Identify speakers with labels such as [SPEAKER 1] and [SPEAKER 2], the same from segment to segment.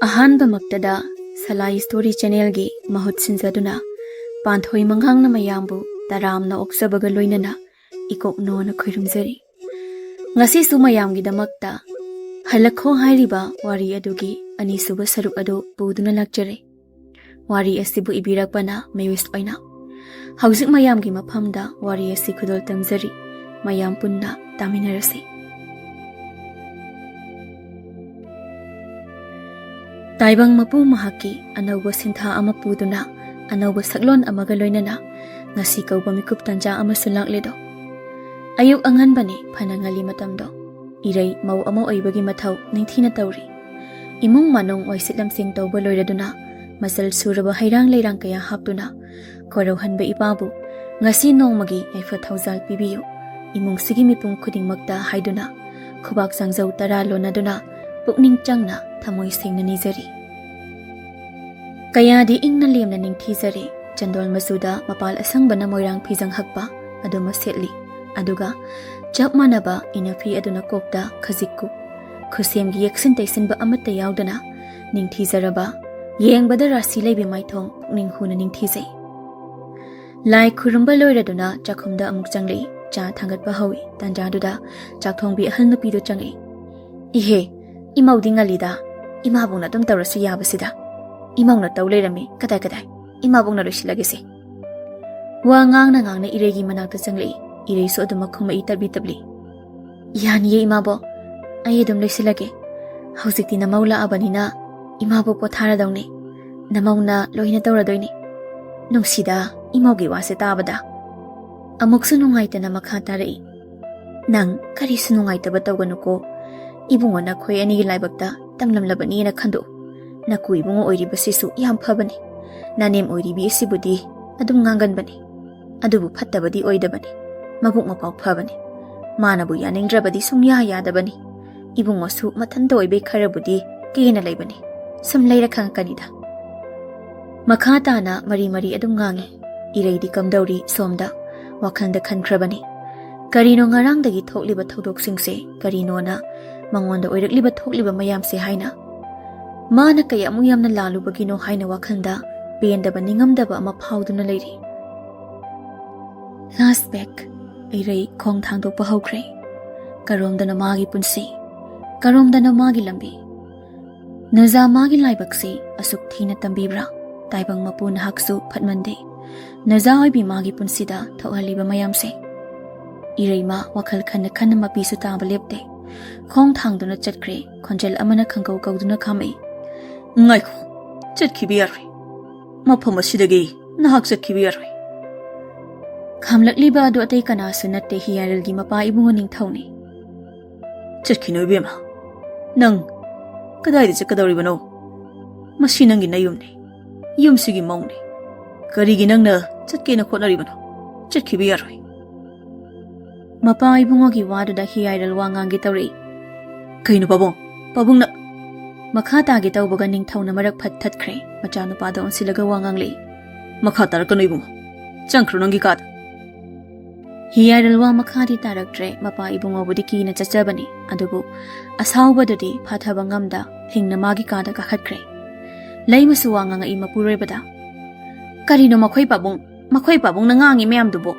[SPEAKER 1] Ahanba maktada Salai Story Channel gi mahut sinjaduna Panthoi Mangang na mayambu taramna oksabaga loinana ikok no na khoirumjari. Ngasi su mayam gi damakta Hallak kho hairiba wari adugi ani suba saruk adu puduna lakjare. Wari asibu ibirakpana Mewish Oinam. Hauzik mayam gi maphamda wari asi khudol tamjari. Mayam punna taminarasi. Taibang mapu mahaki anauba sintha ama puduna anauba saklon amaga loinana ngasi kauba mikup tanja ama sulakledo. Ayuk angan bani phanangali matamdo. Irai mau ama oibagi mathau ningthina tawri. Imung manong waisitlam sing tawba loiraduna masal suraba hairang leirang kaya haptuna korauhanba ipabu ngasi nongmagi yaifa thaujal pibiyu. Imung sigi mipung khudingmakta haiduna khubak sangjau tara lonaduna pukning changna thamoi singna nijari. Kayadi ingna lemna ningthijari chandol masuda mapal asangbana moirang phijang hakpa aduma setli aduga chap manaba inafi aduna kokta khajikku khusemgi yaksin taisinba amata yaudana ningthijaraba yengbada rasi leibi maithong pukning huna ningthijai. Lai khurumba loiraduna chakhumda amuk changli cha thangatpa hawi tanjaduda chakthongbi ahal nupido changi. Ihe imaudi ngalida imabungna tum tawrasu yabasida imangna tawlerami kadai imabungna loisilagese. Wa ngangna iregi manakta changli irei so aduma khoma itabli tabli. Yani imabo ai adum loisilage haujikti namaula abanina imabo pothara dauni namauna loina tawradoini. Nungsida imaugi wase tabada amuksu nungaitana makha tarai. Nang karisu nungaitaba tawganuko ibungo na khoi ani gi laibakta tamlamlabani na khandu naku ibungo oiribasisu yam phabani nanem oiribi sibudi adum nganganbani adubu phattabadi oidabani mabuk mapau phabani manabu yaningdrabadi sungya yadabani ibungo su mathanda oibe kharabudi kena laibani sum leira khangkanida. Makha tana mari adum ngangi ireidi kamdauri somda wakhanda khankrabani karino ngarangdagi thokliba thodok-singse karino na mangonda oirakliba thokliba mayamse haina mana kayamu yamna lalubagino haina wakhanda pendaba ningamdaba ama phauduna leiri. Last back irei khong thangdokpa haukhre karomdana magi punsi karomdana magi lambi naza magi laibakse asuk thina tambibra taibang mapun haksu phatmande naza oibi magi punsida thokhaliba mayamse ireima wakhal khanna khanna mapisu taba lepte khong thangduna chatkre khonjel amana khangkau kauduna khamai. Ngaikho chatkhibi yaroi mafam asidagi nahak chatkhibi yaroi. Khamlakliba adu atai kanasu natte hiyaralgi mapa ibungo ningthauni. Chatkhinoi bema nang kadai de chakadoribano masi nangi nayumni yumsigi mauni karigi nangna chatkena khonaribano chatkhibi yaroi. Mapa ibungo gi wadu da hiyaral wangangi tawri. Kaino pabung na makha tagi tawbaga ningthauna marak phat thatkhre machanu pada onsilaga wangangli. Makha tarakano ibungo changkhro nangi kad. Hiyaral wa makha di taraktre mapa ibungo budi kina chachabani adubu asawbadudi phathaba ngamda hingna magi kada kakhatkre. Laimasu wanganga ima puroibada. Karino makhoi pabung na ngangi mayamdubo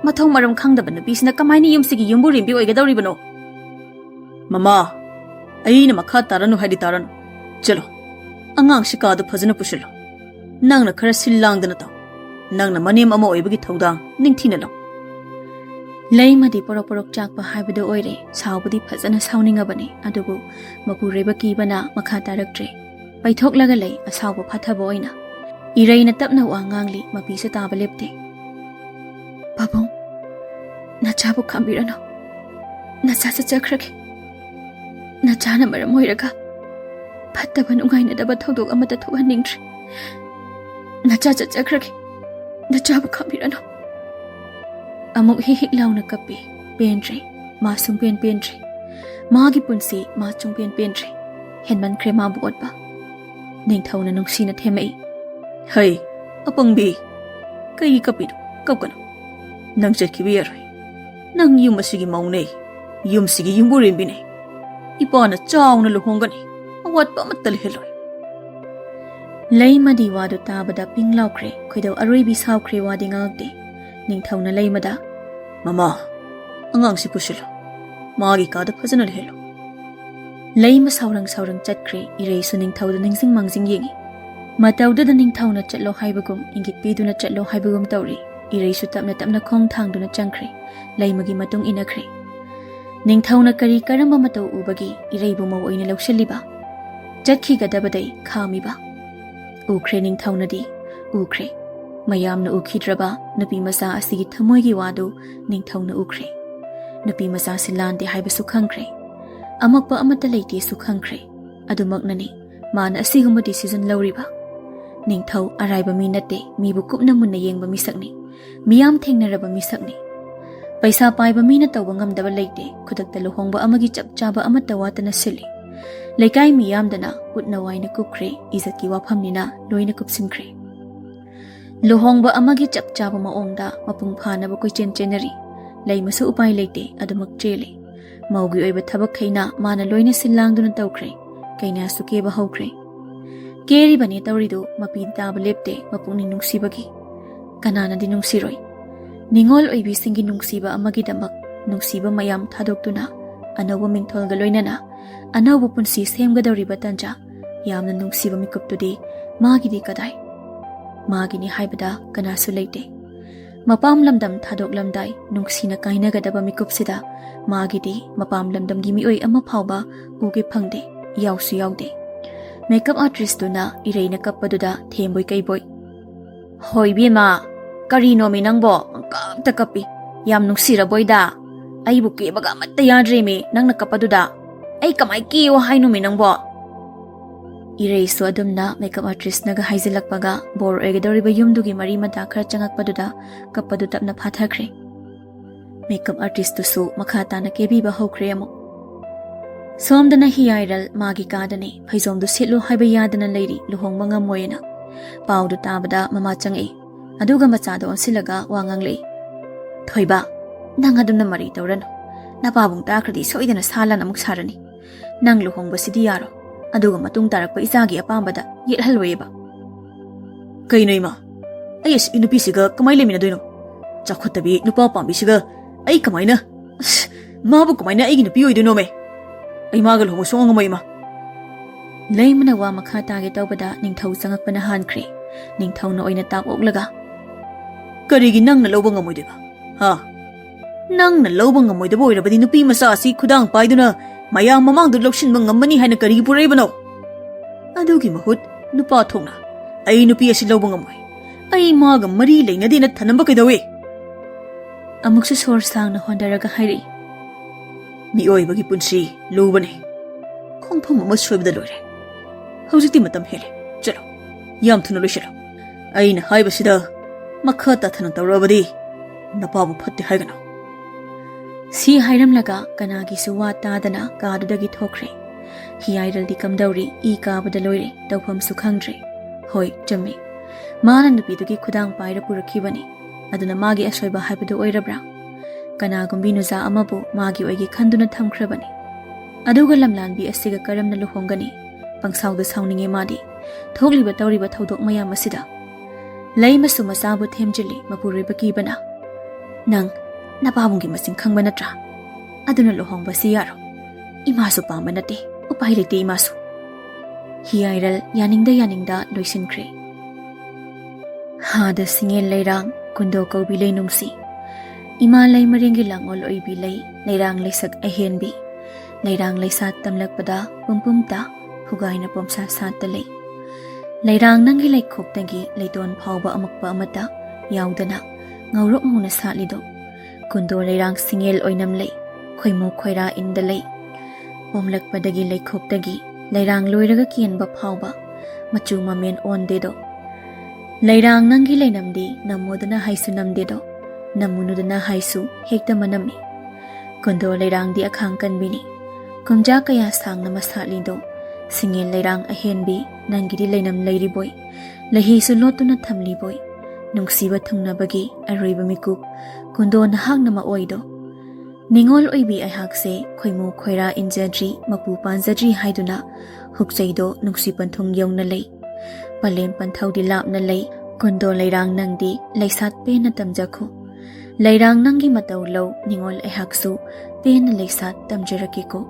[SPEAKER 1] mathau maram khangdaba nupisina kamaini yumsigi yumbu rimbi oigadoribano. Mama aina makha taranu hadi taranu chalo angang shikadu phajana pushilo nangna khara silangdana taw nangna manem ama oibagi thaudang ningthina law. Laimadi porok chakpa haibadu oire saubudi phajana sauningabani adubu mapureba kibana makha taraktre paithokhlaga lei asauba phathaba oina ireina tapna wangangli mapisa taba lepte. Babong nachabu khambirano nacha chakhrage nachana maram oiraga phattaba nungainadaba thodok amata thohaningtre nacha chakhrage nachabu khambirano. Amuk hihik launa kapi pentre masum pentre magi punsi machung pentre henman krema buotba ningthauna nungsina themei. Hai apangbi kai kapidu kapkano nang chatkhibi yaroi nang yumasigi maune yumsigi yumburimbi ne ipana chawna luhongani awatpa amatta leheloi Lay madi wadu tabada ping laukre, kuido aruibi saukre wadi ngagde. Ningthau na lay mada. Mama, angang si pusilo. Maagi kada phajana lehelo. Lay ma saurang chatkre, irei su ningthau da ningsing mangjing yengi. Matauda da ningthau na chatlo haibagum, ingit pidu na chatlo haibagum tauri. Irei su tapna khong thangdu na changkre. Lay magi matung inakre. Ningthau na kari karamba matau ubagi, irei bu mau oina laushaliba. Jatki gadabadai khamiba. Ukre ningthau na di, ukre. Mayam na ukhidraba, napi masa asigi thamoy gi wadu, ningthau na ukre. Napi masa silande haiba sukhangkre. Amakpa amata leite sukhangkre. Adumak nani, mana asigumba decision lauriba. Ningthau araiba mi natte, mibu kupna munna yengba misakni. Miyam thengnaraba misakni. Paisa paiba mina tawba ngamdaba leite, khudakta luhongba amagi chapchaba amata watana sili. Laikai miyamdana utna waina kupkre, izatki wafamnina loina kupsimkre. Luhongba amagi chapchaba maongda mapung phanaba koichen chenari. Lay masu upai leite adumak chele. Maugi oiba thabak khaina mana loina silangduna tawkre. Kaina sukeba hawkre. Keri bani tawridu mapi daba lepte mapungning nungsibagi. Kanana di nungsiroi. Ningol oibi singi nungsiba amagi damak nungsiba mayam thadokduna anawa mingtholga loinana anawa punsi semgadawriba tanja yamna nungsiba mikuptudi magidi kadai. Magini haibada kanasu leite. Mapam lamdam thadok lamdai nungsina kainagadaba mikupsida magidi mapam lamdam gimi oi ama phawba uge phangde yausu yaude. Makeup artist duna ireina kappaduda themboi kaiboi. Hoi bima karino mi nangbo kapta kapi yam nungsira boida ai bu ke baga matta yadre mi nangna kappaduda ai kamai ki wa hainu mi nangbo. Irei so adumna makeup artist naga haizilakpaga bor egedoriba yumdugi mari mata khara changakpaduda kappadu tapna phathakre. Makeup artist su makha na kebi ba hokre amu. Somdana hiyairal magi kadane phaizomdu setlu haiba yadana leiri luhongba ngamoyena. Paudu tabada mama changai. Aduga machado onsilaga wanganglei. Thoiba nang adumna mari tawrano. Napabung takradi soidana salan amuk sarani. Nang luhongba sidi yaro. Aduga matung tarakpa isagi apambada yethalweba. Kaino ima. Ayes inupisiga kamai lemina doino. Chakhotabi nupa pambisiga ai kamaina. Mabu kamaina aigi nupi oidoino me. Ai magal homo songa ima. Laimana wa makha tage tawbada ningthau changakpana hankre. Ningthau na oina tak oklaga. Karigi nangna lawba ngamoideba. Ha. Nangna lawba ngamoideba oirabadi nupi masa asi khudang paiduna mayam mamangdu lawshinba ngammani haina karigi puraibano. Adugi mahut nupa thongna ai nupi asi lawba ngamoi. Ai maga mari leinadena thanamba kaidawe. Amuksu sor sangna hondaraga hairi. Miyoibagi punsi lubane. Khongpham ama soibada loire. Hawjikti matam hele. Chalo. Yam thuna loishalo. Aina haibasida makha tathana tawrabadi napabu phatte haigana. Si hairamlaga kanagi suwa tadana kadudagi thokre. Hiyairal di kamdauri I kabada loire tawpham sukhangdre. Hoi chammi. Mana nupidugi khudang paira purakhibani. Aduna magi asoiba haibadu oirabra. Kanagumbi nuza amabu magi oigi khanduna thamkrabani. Aduga lamlanbi asiga karamna luhongani. Pangsawda sawninge madi. Thogliba tawriba thawdok mayam asida. Lay masu masabu themjili mapuriba kibana. Nang napabungi masing khangba natra. Aduna luhongba siyaro. Imasu pamba nate. Upai lete imasu. Hiyairal yaningda loisinkre. Hada singel layrang kundo kaubi lay nungsi. Ima lay maringi langol oibi lay layrang laysak ahenbi. Layrang laysat tamlakpada pumpumta hugayna pomsa satta lay. Layrang nangi lay khoktagi layton phawba amakpa amata yaudana ngawrok muna satlido. Kundo layrang singel oinam lay khoimu khoira inda lay. Pomlakpadagi lay khoktagi layrang loiraga kianba phawba machu mamen ondedo. Layrang nangi laynamdi namodana haisu namdedo. Namunudana haisu hekta manami. Kundo layrang di akhang kanbini. Kumja kaya sang na masatlido. Singel layrang ahenbi nangidi laynam layri boy. Lahi suloto na thamli boy. Nungsiba thungnabagi aroiba mikup. Kundo nahag na maoido. Ningol oibi ayhakse khoimu khoira injadri mapu panjadri haiduna hukjaido nungsipan thung yong na lay. Palem Panthoi lapna lay, kundo layrang nangdi, laysat pena tamjakhu. Layrang nangi mataw law, ningol ehaksu, pena laysat tamjarakiko.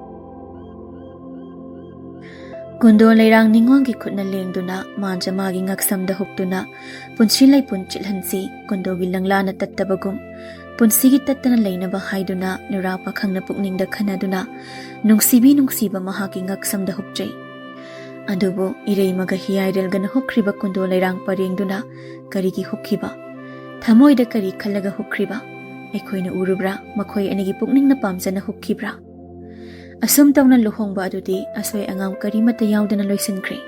[SPEAKER 1] Kundo layrang ningol gi khutna lengduna, manja magi ngaksam da hukduna, punsi lay punchilhansi, kundo gilanglana tattabagum, punsigi tattana laynaba haiduna, nurapa khangna pukning da khanaduna, nungsiba mahaki ngaksam da hukjay. Adubo irei maga hiyairel gana hukriba kundo layrang parengduna, karigi hukhiba. Thamoi da kari khalaga hukriba. Ekhoina urubra, makhoi anigi pukning na pamjana hukhibra. Asum tawna luhongba adudi asoi angam kari mata yaudana loisankre.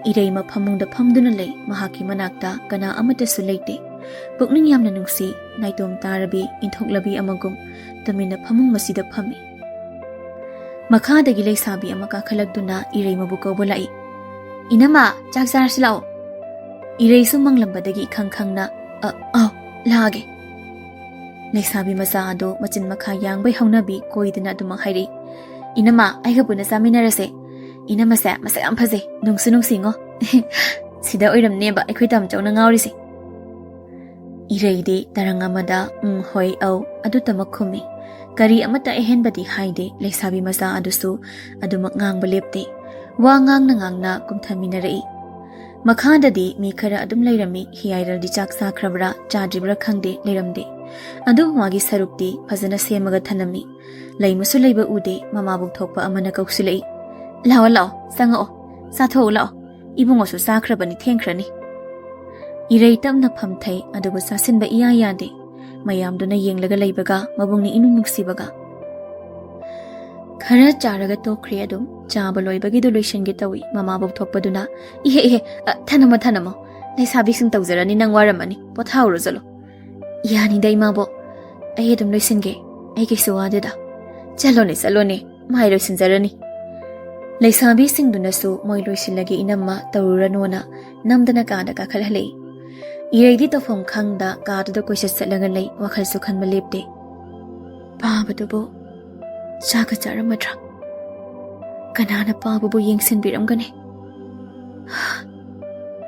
[SPEAKER 1] Irei ma phamungda phamduna lay mahaki manakta kana amata su leite. Pukning yamna nungsi naitom tarabi inthoklabi amagum tamina phamung masida phami. Makhadagi laysabi ama kakhalagduna irei mabu kawba lai. Inama chak charsi lao. Irei su manglambadagi khangkhangna laage. Laysabi masa ado machin makha yangbay haunabi koidana adumang hairi. Inama aiga puna saminarase. Inama sa masa yam phaje nungsi ngo. Sida oiram neba aikhoi tam chawna ngawrisi. Irei di tarangamada hoi au adu tamakhumi. Kari amata ehenbadi haide laysabi masa adusu adumak ngangba lepte. Wa ngangna kumthaminarei. Makhadadi mi khara adum lairami hiyairal di chak sakrabra chadribra khangde lairamde. Adu magi sarukti phajana semaga thanami. Laimusu leiba ude mamabuk thokpa amana kausulei. Lao sangao satho lao ibungo su sakrabani thengkhrani. Irei tamna phamthai adubu sasinba iya yade. Mayamduna yenglaga leibaga mabungni inu nuksibaga. Khara charaga tokri adum chaba loibagi do loishange tawi mamabuk thokpaduna ihe thanamo laysabi sing tawjarani nang waramani pothauro jalo. Yani dai mabo ai adum loisinge ai ke suwadeda. Chalo ne mai loisinjarani. Laysabi sing dunasu moi loisilage inamma tawuranona namdana kada ka khalhalei. Irei tofong khangda kaada koisa satlaga lei wakhal su khanba lepte. Pabadubo chaka charamadra. Kanana pababu yengsin biramgane.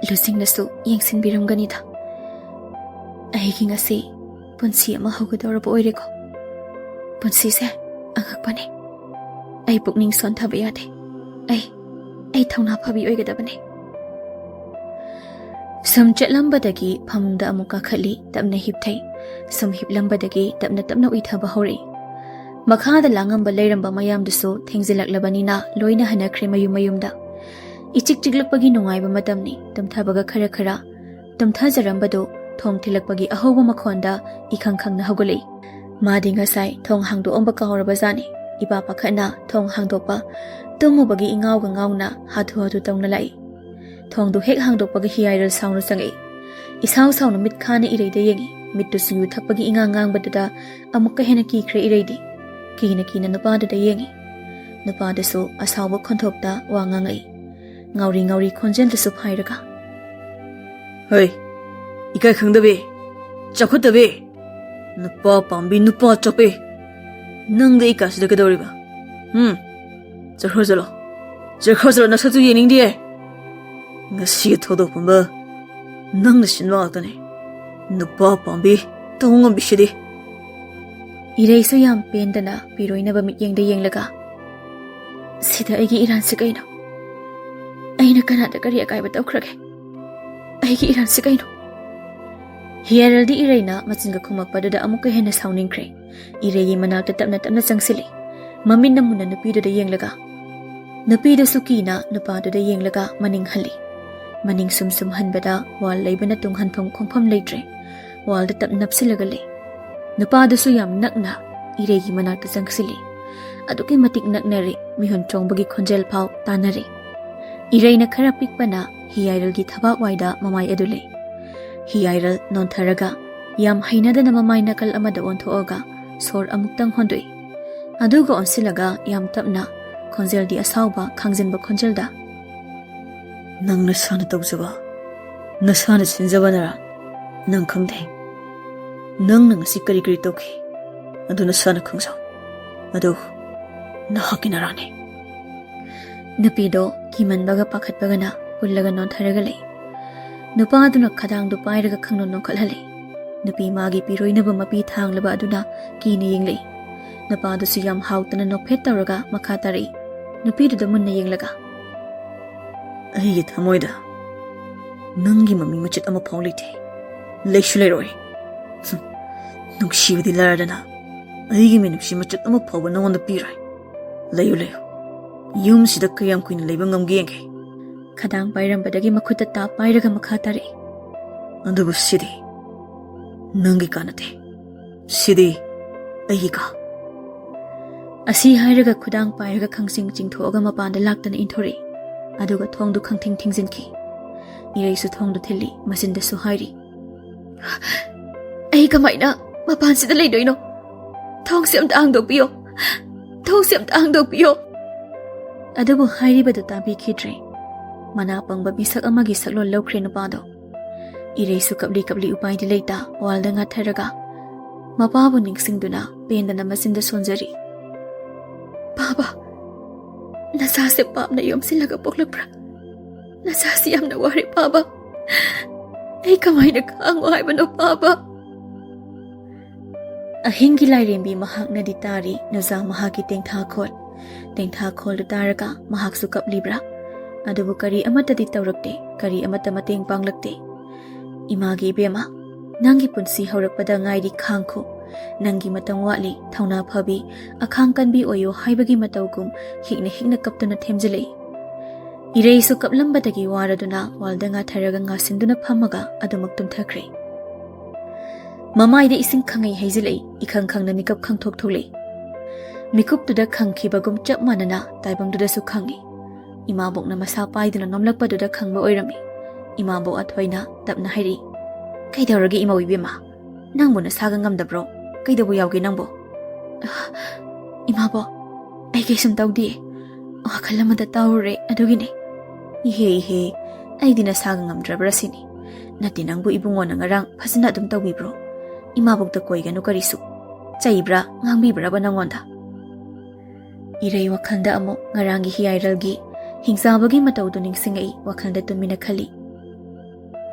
[SPEAKER 1] Lusing nasu yengsin biramgani da. Aigi ngasi punsi ama hogadorabo oireko. Punsi se angakbane. Ai pukning son thaba yade. Ai thawna phabi oigadabane. Sum chatlambadagi phamungda amuka khali tapna hipthai. Sum hiplambadagi tapna uithaba hori. Makhada langamba leiramba mayamdusu thengzilaklabanina loina hanakre mayumda. Ichik chiklakpagi nungaiba matamni tamthabaga khara tamthajarambado thong thilakpagi ahoba makhonda ikhangkhangna hogolei. Madi ngasai thong hangdoomba kahorabazani. Iba pakhana thong hangdokpa tumubagi ingawga ngawna hathu tawna lai. Thongdu hek hangdokpagi hiyairal saunu sangai. Isaw saunu mit khana ireida yengi. Mittu suyu thakpagi ingangang badada amukka hena kikre ireidi. Kina nupada da yengi. Nupada su asawba konthokta wangangai. Ngauri khonjen da su phairaga.
[SPEAKER 2] Hei, ikai khangdabe. Chakhotabe. Nupa pambi nupa chope. Nangda ikasida kadoriba. Jarkhozalo nasatu yeningdiye. Ngasi thodokpamba nangna sinwa ngakdane. Nupa pambi tawngam bishidi.
[SPEAKER 1] Irei su yam pendana piroinaba mityengda yenglaga. Sida aigi iran sikaino. Aina kanada kari akaiba tawkrage. Aigi iran sikaino. Hiyaraldi ireina machinga khumappadada amukka hena sauningkre. Irei manakta tapna changsili. Mamin namuna nupiduda yenglaga. Nupidu sukina nupaduda yenglaga maning hali. Maning sum hanbada wal laibana tung hanpham khongpham leitre. Wal da tap napsilaga le. Nupadasu yam nakna iregi manakta changsili. Aduki matik naknare mihon chongbagi khonjel phau tanare. Ireina khara pikpana hiyairal gi thaba waida mamai adule. Hiyairal nontharaga yam hainadana mamai nakal amada onthoaga sor amuktang hondoi. Aduga onsilaga yam tapna khonjel di asawba khangjenba khonjelda.
[SPEAKER 2] Nang nasana tawjaba. Nasana sinjabanara. Nang khangde. Nang ngasi kari tawki. Adu nasana khangsaw. Adu nahakinarane.
[SPEAKER 1] Nupido kimanbaga pakhatbagana ꯄꯨꯜꯂꯒ ꯅꯣꯟꯊꯔꯒ ꯂꯩ ꯅꯨꯄꯥꯗꯨꯅ ꯈꯗꯥꯡꯗꯨ ꯄꯥꯏꯔꯒ ꯈꯪꯅꯣꯟ ꯅꯣꯟꯈꯠꯍꯜꯂꯤ ꯅꯨꯄꯤ ꯃꯥꯒꯤ ꯄꯤꯔꯣꯏꯅꯕ ꯃꯄꯤ ꯊꯥꯡꯂꯕ ꯑꯗꯨꯅ ꯀꯤꯅ ꯌꯦꯡꯂꯛꯏ ꯅꯨꯄꯥꯗꯨꯁꯨ ꯌꯥꯝ ꯍꯥꯎꯇꯅ ꯅꯣꯛꯐꯦꯠ ꯇꯧꯔꯒ ꯃꯈꯥ ꯇꯥꯔꯛꯏ ꯅꯨꯄꯤꯗꯨꯗ ꯃꯨꯟꯅ ꯌꯦꯡꯂꯒ
[SPEAKER 2] ꯑꯩꯒꯤ ꯊꯃꯣꯏꯗ ꯅꯪꯒꯤ ꯃꯃꯤ ꯃꯆꯦꯠ ꯑꯃ ꯐꯥꯎ ꯂꯩꯇꯦ ꯂꯩꯁꯨ ꯂꯩꯔꯣꯏ ꯅꯨꯡꯁꯤꯕꯗꯤ ꯂꯥꯏꯔꯗꯅ ꯑꯩꯒꯤ ꯃꯤꯅꯨꯡꯁꯤ ꯃꯆꯦꯠ ꯑꯃ ꯐꯥꯎꯕ ꯅꯉꯣꯟꯗ ꯄꯤꯔꯣꯏ ꯂꯩꯌꯨ ꯂꯩꯌꯨ ꯌꯨꯝꯁꯤꯗ ꯀꯌꯥꯝ ꯀꯨꯏꯅ ꯂꯩꯕ ꯉꯝꯒꯦ ꯌꯦꯡꯒꯦ
[SPEAKER 1] ꯈꯗꯥꯡ ꯄꯥꯏꯔꯝꯕꯗꯒꯤ ꯃꯈꯨꯠꯇ ꯇꯥꯞ ꯄꯥꯏꯔꯒ ꯃꯈꯥ ꯇꯥꯔꯛꯏ
[SPEAKER 2] ꯑꯗꯨꯕꯨ ꯁꯤꯗꯤ ꯅꯪꯒꯤ ꯀꯥ ꯅꯠꯇꯦ ꯁꯤꯗꯤ ꯑꯩꯒꯤ ꯀꯥ
[SPEAKER 1] ꯑꯁꯤ ꯍꯥꯏꯔꯒ ꯈꯨꯗꯥꯡ ꯄꯥꯏꯔꯒ ꯈꯪꯁꯤꯡ ꯆꯤꯡꯊꯣꯛꯑꯒ ꯃꯄꯥꯟꯗ ꯂꯥꯛꯇꯅ ꯏꯟꯊꯣꯔꯛꯏ ꯑꯗꯨꯒ ꯊꯣꯡꯗꯨ ꯈꯪꯊꯤꯡ ꯊꯤꯡꯖꯤꯟꯈꯤ ꯏꯔꯩꯁꯨ ꯊꯣꯡꯗꯨ ꯊꯤꯜꯂꯤ ꯃꯆꯤꯟꯗꯁꯨ ꯍꯥꯏꯔꯤ ꯑꯩ ꯀꯃꯥꯏꯅ ꯃꯄꯥꯟꯁꯤꯗ ꯂꯩꯗꯣꯏꯅꯣ ꯊꯣꯡꯁꯦ ꯑꯝꯇ ꯍꯥꯡꯗꯣꯛꯄꯤꯌꯣ ꯊꯣꯡꯁꯦ ꯑꯝꯇ ꯍꯥꯡꯗꯣꯛꯄꯤꯌꯣ ꯑꯗꯨꯕꯨ ꯍꯥꯏꯔꯤꯕꯗꯨ ꯇꯥꯕꯤꯈꯤꯗ꯭ꯔꯦ ꯃꯅꯥ ꯄꯪꯕ ꯃꯤꯁꯛ ꯑꯃꯒꯤ ꯁꯛꯂꯣꯟ ꯂꯧꯈ꯭ꯔꯦ ꯅꯨꯄꯥꯗꯣ ꯏꯔꯩꯁꯨ ꯀꯞꯂꯤ ꯀꯞꯂꯤ ꯎꯄꯥꯏꯗꯤ ꯂꯩꯇ ꯋꯥꯜꯗ ꯉꯥꯊꯔꯒ ꯃꯄꯥꯕꯨ ꯅꯤꯡꯁꯤꯡꯗꯨꯅ ꯄꯦꯟꯗꯅ ꯃꯆꯤꯟꯗ ꯁꯣꯟꯖꯔꯤ ꯕꯥꯕꯥ ꯅꯆꯥꯁꯦ ꯄꯥꯞꯅ ꯌꯣꯝꯁꯤꯜꯂꯒ ꯄꯣꯛꯂꯛꯄ꯭ꯔꯥ ꯅꯆꯥꯁꯤ ꯌꯥꯝꯅ ꯋꯥꯔꯦ ꯕꯥꯕꯥ ꯑꯩ ꯀꯃꯥꯏꯅ ꯈꯥꯡꯉꯣ ꯍꯥꯏꯕꯅꯣ ꯕꯥꯕꯥ ꯑꯍꯤꯡꯒꯤ ꯂꯥꯏꯔꯦꯝꯕꯤ ꯃꯍꯥꯛꯅꯗꯤ ꯇꯥꯔꯤ ꯅꯨꯖꯥ ꯃꯍꯥꯛꯀꯤ ꯇꯦꯡꯊꯥꯈꯣꯜꯗꯨ ꯇꯥꯔꯒ ꯃꯍꯥꯛꯁꯨ ꯀꯞꯂꯤꯕ꯭ꯔꯥ ꯑꯗꯨꯕꯨ ꯀꯔꯤ ꯑꯃꯠꯇꯗꯤ ꯇꯧꯔꯛꯇꯦ ꯀꯔꯤ ꯑꯃꯠꯇ ꯃꯇꯦꯡ ꯄꯥꯡꯂꯛꯇꯦ ꯏꯃꯥꯒꯤ ꯏꯕꯦꯝꯃ ꯅꯪꯒꯤ ꯄꯨꯟꯁꯤ ꯍꯧꯔꯛꯄꯗ ꯉꯥꯏꯔꯤ ꯈꯥꯡꯈꯣ ꯅꯪꯒꯤ ꯃꯇꯝ ꯋꯥꯠꯂꯤ ꯊꯧꯅꯥ ꯐꯕꯤ ꯑꯈꯥꯡ ꯀꯟꯕꯤ ꯑꯣꯏꯌꯣ ꯍꯥꯏꯕꯒꯤ ꯃꯇꯧꯒꯨꯝ ꯍꯤꯛꯅ ꯍꯤꯛꯅ ꯀꯞꯇꯨꯅ ꯊꯦꯝꯖꯤꯜꯂꯛꯏ ꯏꯔꯩꯁꯨ ꯀꯞꯂꯝꯕꯗꯒꯤ ꯋꯥꯔꯗꯨꯅ ꯋꯥꯜꯗ ꯉꯥꯊꯔꯒ ꯉꯥꯁꯤꯟꯗꯨꯅ ꯐꯝꯃꯒ ꯑꯗꯨꯃꯛ ꯇꯨꯝꯊꯈ꯭ꯔꯦ ꯃꯃꯥꯏꯗ ꯏꯁꯤꯡ ꯈꯪꯉꯩ ꯍꯩꯖꯤꯜꯂꯛꯏ ꯏꯈꯪ ꯈꯪꯅ ꯃꯤꯀꯞ ꯈꯪꯊꯣꯛ ꯊꯣꯛꯂꯛꯏ ꯃꯤꯀꯨꯞꯇꯨꯗ ꯈꯪꯈꯤꯕꯒꯨꯝ ꯆꯞ ꯃꯥꯟꯅꯅ ꯇꯥꯏꯕꯪꯗꯨꯗꯁꯨ ꯈꯪꯉꯤ ꯏꯃꯥꯕꯣꯛꯅ ꯃꯁꯥ ꯄꯥꯏꯗꯨꯅ ꯅꯣꯝꯂꯛꯄꯗꯨꯗ ꯈꯪꯕ ꯑꯣꯏꯔꯝꯃꯤ ꯏꯃꯥꯕꯣꯛ ꯑꯊꯣꯏꯅ ꯇꯞꯅ ꯍꯥꯏꯔꯛꯏ ꯀꯩꯗꯧꯔꯒꯦ ꯏꯃꯧ ꯏꯕꯦꯝꯃ ꯅꯪꯕꯨ ꯅꯁꯥꯒ ꯉꯝꯗꯕ꯭ꯔꯣ ꯀꯩꯗꯧꯕ ꯌꯥꯎꯒꯦ ꯅꯪꯕꯣ ꯏꯃꯥꯕꯣꯛ ꯑꯩ ꯀꯩꯁꯨꯝ ꯇꯧꯗꯦ ꯋꯥꯈꯜ ꯑꯃꯗ ꯇꯥꯎꯔꯨꯔꯦ ꯑꯗꯨꯒꯤꯅꯦ ꯏꯍꯦ ꯑꯩꯗꯤ ꯅꯁꯥꯒ ꯉꯝꯗ꯭ꯔꯕ꯭ꯔꯥ ꯁꯤꯅꯤ ꯅꯠꯇꯦ ꯅꯪꯕꯨ ꯏꯕꯨꯡꯉꯣꯅ ꯉꯔꯥꯡ ꯐꯖꯅ ꯑꯗꯨꯝ ꯇꯧꯕꯤꯕ꯭ꯔꯣ ꯏꯃꯥꯕꯣꯛꯇ ꯀꯣꯏꯒꯅꯨ ꯀꯔꯤꯁꯨ ꯆꯩꯕ꯭ꯔꯥ ꯉꯥꯡꯕꯤꯕ꯭ꯔꯥꯕ ꯅꯪꯉꯣꯟꯗ ꯏꯔꯩ ꯋꯥꯈꯜꯗ ꯑꯃꯨꯛ ꯉꯔꯥꯡꯒꯤ ꯍꯤꯌꯥꯏꯔꯜꯒꯤ ꯍꯤꯡꯆꯥꯕꯒꯤ ꯃꯇꯧꯗꯨ ꯅꯤꯡꯁꯤꯡꯉꯛꯏ ꯋꯥꯈꯜꯗ ꯇꯨꯃꯤꯟꯅ ꯈꯜꯂꯤ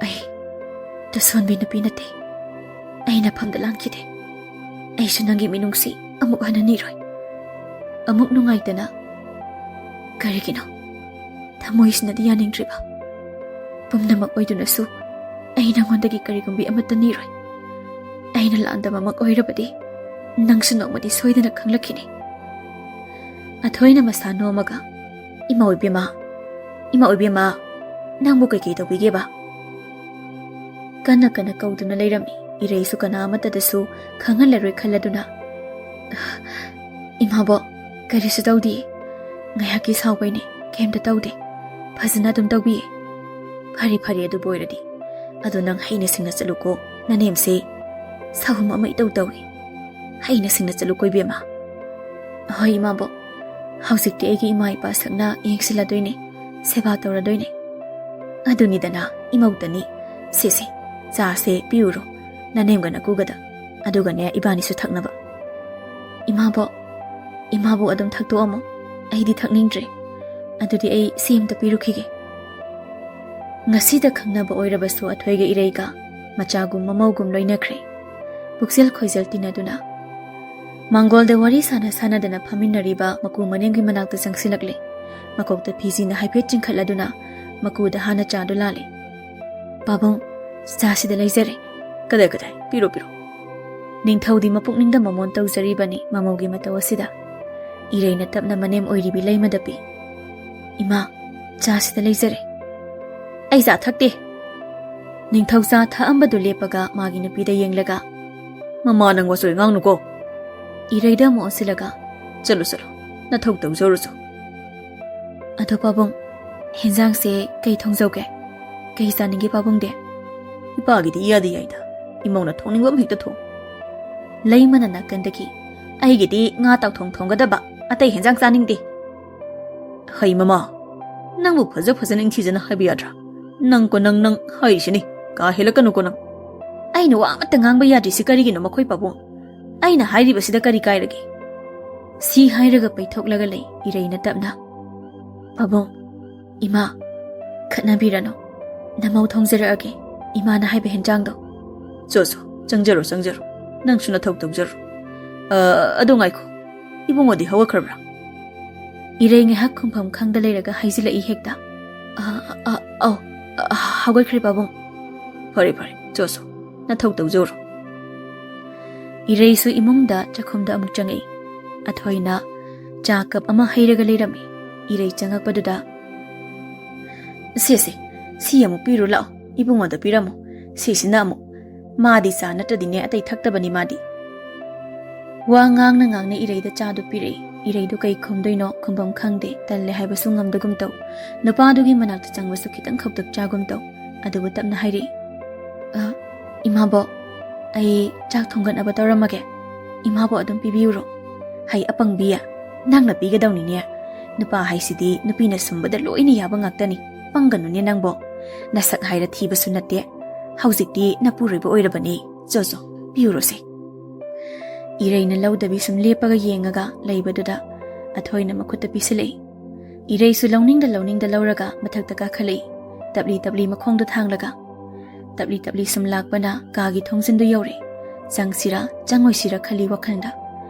[SPEAKER 1] ꯑꯩ ꯇꯨꯁꯣꯟꯕꯤ ꯅꯨꯄꯤ ꯅꯠꯇꯦ ꯑꯩ ꯅꯐꯝꯗ ꯂꯥꯟꯈꯤꯗꯦ ꯑꯩꯁꯨ ꯅꯪꯒꯤ ꯃꯤꯅꯨꯡꯁꯤ ꯑꯃꯨꯛ ꯍꯟꯅ ꯅꯤꯔꯣꯏ ꯑꯃꯨꯛ ꯅꯨꯡꯉꯥꯏꯇꯅ ꯀꯔꯤꯒꯤꯅꯣ ꯊꯃꯣꯏꯁꯤꯅꯗꯤ ꯌꯥꯅꯤꯡꯗ꯭ꯔꯤꯕ ꯄꯨꯝꯅꯃꯛ ꯑꯣꯏꯗꯨꯅꯁꯨ ꯑꯩ ꯅꯪꯉꯣꯟꯗꯒꯤ ꯀꯔꯤꯒꯨꯝꯕꯤ ꯑꯃꯠꯇ ꯅꯤꯔꯣꯏ ꯑꯩꯅ ꯂꯥꯟꯗꯕꯃꯛ ꯑꯣꯏꯔꯕꯗꯤ ꯅꯪꯁꯨ ꯅꯣꯡꯃꯗꯤ ꯁꯣꯏꯗꯅ ꯈꯪꯂꯛꯈꯤꯅꯤ ꯑꯊꯣꯏꯅ ꯃꯁꯥ ꯅꯣꯝꯃꯒ ꯏꯃꯧ ꯏꯕꯦꯝꯃ ꯅꯪꯕꯨ ꯀꯩꯀꯩ ꯇꯧꯕꯤꯒꯦꯕ ꯀꯟꯅ ꯀꯟꯅ ꯀꯧꯗꯨꯅ ꯂꯩꯔꯝꯃꯤ ꯏꯔꯩꯁꯨ ꯀꯅꯥ ꯑꯃꯠꯇꯗꯁꯨ ꯈꯪꯍꯜꯂꯔꯣꯏ ꯈꯜꯂꯗꯨꯅ ꯏꯃꯥꯕꯣꯛ ꯀꯔꯤꯁꯨ ꯇꯧꯗꯦ ꯉꯥꯏꯍꯥꯛꯀꯤ ꯁꯥꯎꯕꯩꯅꯦ ꯀꯩꯝꯇ ꯇꯧꯗꯦ ꯐꯖꯅ ꯑꯗꯨꯝ ꯇꯧꯕꯤꯌꯦ ꯐꯔꯦ ꯑꯗꯨꯕꯨ ꯑꯣꯏꯔꯗꯤ ꯑꯗꯣ ꯅꯪ ꯍꯩꯅ ꯁꯤꯡꯅ ꯆꯠꯂꯨꯀꯣ ꯅꯅꯦꯝꯁꯦ ꯁahum ama ꯏꯇꯧ ꯇꯧꯏ ꯍꯩꯅ ꯁꯤꯡꯅ ꯆꯠꯂꯨ ꯀꯣꯏꯕꯦꯝꯃ ꯍꯣꯏ ꯏꯃꯥꯕꯣꯛ ꯍꯧꯖꯤꯛꯇꯤ ꯑꯩꯒꯤ ꯏꯃꯥ ꯏꯄꯥ ꯁꯛꯅ ꯌꯦꯡꯁꯤꯜꯂꯗꯣꯏꯅꯦ ꯁꯦꯕꯥ ꯇꯧꯔꯗꯣꯏꯅꯦ ꯑꯗꯨꯅꯤꯗꯅ ꯏꯃꯧꯇꯅꯤ ꯁꯤꯁꯤ ꯆꯥꯁꯦ ꯄꯤꯎꯔꯣ ꯅꯅꯦꯝꯒ ꯅꯀꯨꯒꯗ ꯑꯗꯨꯒꯅꯦ ꯏꯕꯥꯅꯤꯁꯨ ꯊꯛꯅꯕ ꯏꯃꯥꯕꯣꯛ ꯑꯗꯨꯝ ꯊꯛꯇꯣꯛꯑꯝꯃꯣ ꯑꯩꯗꯤ ꯊꯛꯅꯤꯡꯗ꯭ꯔꯦ ꯑꯗꯨꯗꯤ ꯑꯩ ꯁꯤ ꯑꯃꯇ ꯄꯤꯔꯨꯈꯤꯒꯦ ꯉꯁꯤꯗ ꯈꯪꯅꯕ ꯑꯣꯏꯔꯕꯁꯨ ꯑꯊꯣꯏꯒ ꯏꯔꯩꯒ ꯃꯆꯥꯒꯨꯝ ꯃꯃꯧꯒꯨꯝ ꯂꯣꯏꯅꯈ꯭ꯔꯦ ꯄꯨꯛꯆꯦꯜ ꯈꯣꯏꯖꯦꯜ ꯇꯤꯟꯅꯗꯨꯅ ꯃꯥꯡꯒꯣꯜꯗ ꯋꯥꯔꯤ ꯁꯥꯟꯅꯗꯅ ꯐꯝꯃꯤꯟꯅꯔꯤꯕ ꯃꯀꯨ ꯃꯅꯦꯝꯒꯤ ꯃꯅꯥꯛꯇ ꯆꯪꯁꯤꯜꯂꯛꯂꯦ ꯃꯀꯣꯛꯇ ꯐꯤꯖꯤꯅ ꯍꯥꯏꯐꯦꯠ ꯆꯤꯡꯈꯠꯂꯗꯨꯅ ꯃꯀꯨꯗ ꯍꯥꯟꯅ ꯆꯥꯗꯨ ꯂꯥꯜꯂꯦ ꯄꯥꯕꯨꯡ ꯆꯥꯁꯤꯗ ꯂꯩꯖꯔꯦ ꯀꯗꯥꯏ ꯄꯤꯔꯣ ꯅꯤꯡꯊꯧꯗꯤ ꯃꯄꯨꯛꯅꯤꯡꯗ ꯃꯃꯣꯟ ꯇꯧꯖꯔꯤꯕꯅꯤ ꯃꯃꯧꯒꯤ ꯃꯇꯧ ꯑꯁꯤꯗ ꯏꯔꯩꯅ ꯇꯞꯅ ꯃꯅꯦꯝ ꯑꯣꯏꯔꯤꯕꯤ ꯂꯩꯃꯗ ꯄꯤ ꯏꯃꯥ ꯆꯥꯁꯤꯗ ꯂꯩꯖꯔꯦ ꯑꯩ ꯆꯥ ꯊꯛꯇꯦ ꯅꯤꯡꯊꯧ ꯆꯥ ꯊꯛꯑꯝꯕꯗꯨ ꯂꯦꯞꯄꯒ ꯃꯥꯒꯤ ꯅꯨꯄꯤꯗ ꯌꯦꯡꯂꯒ
[SPEAKER 2] ꯃꯃꯥ ꯅꯪ ꯋꯥꯆꯣꯏ ꯉꯥꯡꯅꯨꯀꯣ
[SPEAKER 1] ꯏꯔꯩꯗ ꯑꯃꯨꯛ ꯑꯣꯟꯁꯤꯜꯂꯒ
[SPEAKER 2] ꯆꯠꯂꯨ ꯅꯊꯧ ꯇꯧꯖꯧꯔꯨꯆꯣ
[SPEAKER 1] ꯑꯗꯣ ꯄꯥꯕꯨꯡ ꯍꯦꯟꯖꯥꯡꯁꯦ ꯀꯩ ꯊꯣꯡꯖꯧꯒꯦ ꯀꯩ ꯆꯥꯅꯤꯡꯒꯦ ꯄꯥꯕꯨꯡꯗꯤ
[SPEAKER 2] ꯏꯄꯥꯒꯤꯗꯤ ꯏꯌꯥꯗ ꯌꯥꯏꯗ ꯏꯃꯧꯅ ꯊꯣꯡꯅꯤꯡꯕ ꯑꯃ ꯍꯦꯛꯇ ꯊꯣꯡ
[SPEAKER 1] ꯂꯩꯃꯅ ꯅꯥꯀꯟꯗꯒꯤ
[SPEAKER 2] ꯑꯩꯒꯤꯗꯤ ꯉꯥ ꯇꯥꯎꯊꯣꯡ ꯊꯣꯡꯒꯗꯕ ꯑꯇꯩ ꯍꯦꯟꯖꯥꯡ ꯆꯥꯅꯤꯡꯗꯦ ꯍꯩ ꯃꯃꯥ ꯅꯪꯕꯨ ꯐꯖꯅ ꯏꯪꯊꯤꯖꯅ ꯍꯥꯏꯕ ꯌꯥꯗ꯭ꯔꯥ ꯅꯪ ꯍꯩꯁꯤꯅꯤ ꯀꯥ ꯍꯦꯜꯂꯛꯀꯅꯨꯀꯣ ꯅꯪ
[SPEAKER 1] ꯑꯩꯅ ꯋꯥ ꯑꯃꯠꯇ ꯉꯥꯡꯕ ꯌꯥꯗ꯭ꯔꯤꯁꯤ ꯀꯔꯤꯒꯤꯅꯣ ꯃꯈꯣꯏ ꯄꯥꯕꯨꯡ ꯑꯩꯅ ꯍꯥꯏꯔꯤꯕꯁꯤꯗ ꯀꯔꯤ ꯀꯥꯏꯔꯒꯦ ꯁꯤ ꯍꯥꯏꯔꯒ ꯄꯩꯊꯣꯛꯂꯒ ꯂꯩ ꯏꯔꯩꯅ ꯇꯞꯅ ꯄꯥꯕꯨꯡ ꯏꯃꯥ
[SPEAKER 2] ꯈꯠꯅꯕꯤꯔꯅꯨ ꯅꯃꯧ ꯊꯣꯡꯖꯔꯛꯑꯒꯦ ꯏꯃꯥꯅ ꯍꯥꯏꯕ ꯍꯦꯟꯖꯥꯡꯗꯣ
[SPEAKER 1] ꯆꯣ ꯆꯪꯖꯔꯣ ꯆꯪꯖꯔꯣ ꯅꯪꯁꯨ ꯅꯊꯧ ꯇꯧꯖꯔꯣ ꯑꯗꯣ ꯉꯥꯏꯈꯣ ꯏꯕꯨꯡꯉꯣꯗꯤ ꯍꯧꯒꯠꯈ꯭ꯔꯕ꯭ꯔꯥ
[SPEAKER 2] ꯏꯔꯩ ꯉꯥꯏꯍꯥꯛ ꯈꯨꯝꯐꯝ ꯈꯪꯗ ꯂꯩꯔꯒ ꯍꯥꯏꯖꯤꯜꯂꯛꯏ ꯍꯦꯛꯇ ꯑꯧ ꯍꯧꯒꯠꯈ꯭ꯔꯦ ꯄꯥꯕꯨꯡ
[SPEAKER 1] ꯐꯔꯦ ꯆꯣ ꯅꯊꯧ ꯇꯧꯖꯔꯣ
[SPEAKER 2] ꯏꯔꯩꯁꯨ ꯏꯃꯨꯡꯗ ꯆꯥꯛꯈꯨꯝꯗ ꯑꯃꯨꯛ ꯆꯪꯉꯛꯏ ꯑꯊꯣꯏꯅ ꯆꯥ ꯀꯞ ꯑꯃ ꯍꯩꯔꯒ ꯂꯩꯔꯝꯃꯤ ꯏꯔꯩ ꯆꯪꯉꯛꯄꯗꯨꯗ
[SPEAKER 1] ꯁꯦ ꯁꯤ ꯑꯃꯨꯛ ꯄꯤꯔꯨ ꯂꯥꯛꯑꯣ ꯏꯕꯨꯡꯉꯣꯗ ꯄꯤꯔꯝꯃꯣ ꯁꯤꯁꯤꯅ ꯑꯃꯨꯛ ꯃꯥꯗꯤ ꯆꯥ ꯅꯠꯇ꯭ꯔꯗꯤꯅꯦ ꯑꯇꯩ ꯊꯛꯇꯕꯅꯤ ꯃꯥꯗꯤ
[SPEAKER 2] ꯋꯥ ꯉꯥꯡꯅ ꯏꯔꯩꯗ ꯆꯥꯗꯨ ꯄꯤꯔꯛꯏ ꯏꯔꯩꯗꯨ ꯀꯩ ꯈꯨꯝꯗꯣꯏꯅꯣ ꯈꯨꯝꯐꯝ ꯈꯪꯗꯦ ꯇꯜꯂꯦ ꯍꯥꯏꯕꯁꯨ ꯉꯝꯗꯒꯨꯝ ꯇꯧ ꯅꯨꯄꯥꯗꯨꯒꯤ ꯃꯅꯥꯛꯇ ꯆꯪꯕꯁꯨ ꯈꯤꯇꯪ ꯈꯧꯇꯛ ꯆꯥꯒꯨꯝ ꯇꯧ ꯑꯗꯨꯕꯨ ꯇꯞꯅ ꯍꯥꯏꯔꯛꯏ ꯏꯃꯥꯕꯣꯛ ꯑꯩ ꯆꯥꯛ ꯊꯣꯡꯒꯠꯅꯕ ꯇꯧꯔꯝꯃꯒꯦ ꯏꯃꯥꯕꯣꯛ ꯑꯗꯨꯝ ꯄꯤꯕꯤꯌꯨꯔꯣ ꯍꯩ ꯑꯄꯪꯕꯤꯌꯦ ꯅꯪꯅ ꯄꯤꯒꯗꯧꯅꯤꯅꯦ ꯅꯨꯄꯥ ꯍꯥꯏꯁꯤꯗꯤ ꯅꯨꯄꯤꯅ ꯁꯨꯝꯕꯗ ꯂꯣꯏꯅ ꯌꯥꯕ ꯉꯥꯛꯇꯅꯤ ꯄꯪꯒꯅꯨꯅꯦ ꯅꯪꯕꯣ ꯅꯁꯛ ꯍꯥꯏꯔ ꯊꯤꯕꯁꯨ ꯅꯠꯇꯦ ꯍꯧꯖꯤꯛꯇꯤ ꯅꯄꯨꯔꯣꯏꯕ ꯑꯣꯏꯔꯕꯅꯤ ꯆꯣ ꯄꯤꯌꯨꯔꯣꯁꯦ ꯏꯔꯩꯅ ꯂꯧꯗꯕꯤ ꯁꯨꯝ ꯂꯦꯞꯄꯒ ꯌꯦꯡꯉꯒ ꯂꯩꯕꯗꯨꯗ ꯑꯊꯣꯏꯅ ꯃꯈꯨꯠꯇ ꯄꯤꯁꯤꯜꯂꯛꯏ ꯏꯔꯩꯁꯨ ꯂꯧꯅꯤꯡꯗ ꯂꯧꯔꯒ ꯃꯊꯛꯇ ꯀꯥꯈꯠꯂꯛꯏ ꯇꯞꯂꯤ ꯃꯈꯣꯡꯗꯨ ꯊꯥꯡꯂꯒ ꯇꯞꯂꯤ ꯁꯨꯝ ꯂꯥꯛꯄꯅ ꯀꯥꯒꯤ ꯊꯣꯡꯖꯤꯟꯗꯨ ꯌꯧꯔꯦ ꯆꯪꯁꯤꯔꯥ ꯆꯪꯉꯣꯏꯁꯤꯔꯥ ꯈꯜꯂꯤ ꯋꯥꯈꯜꯗ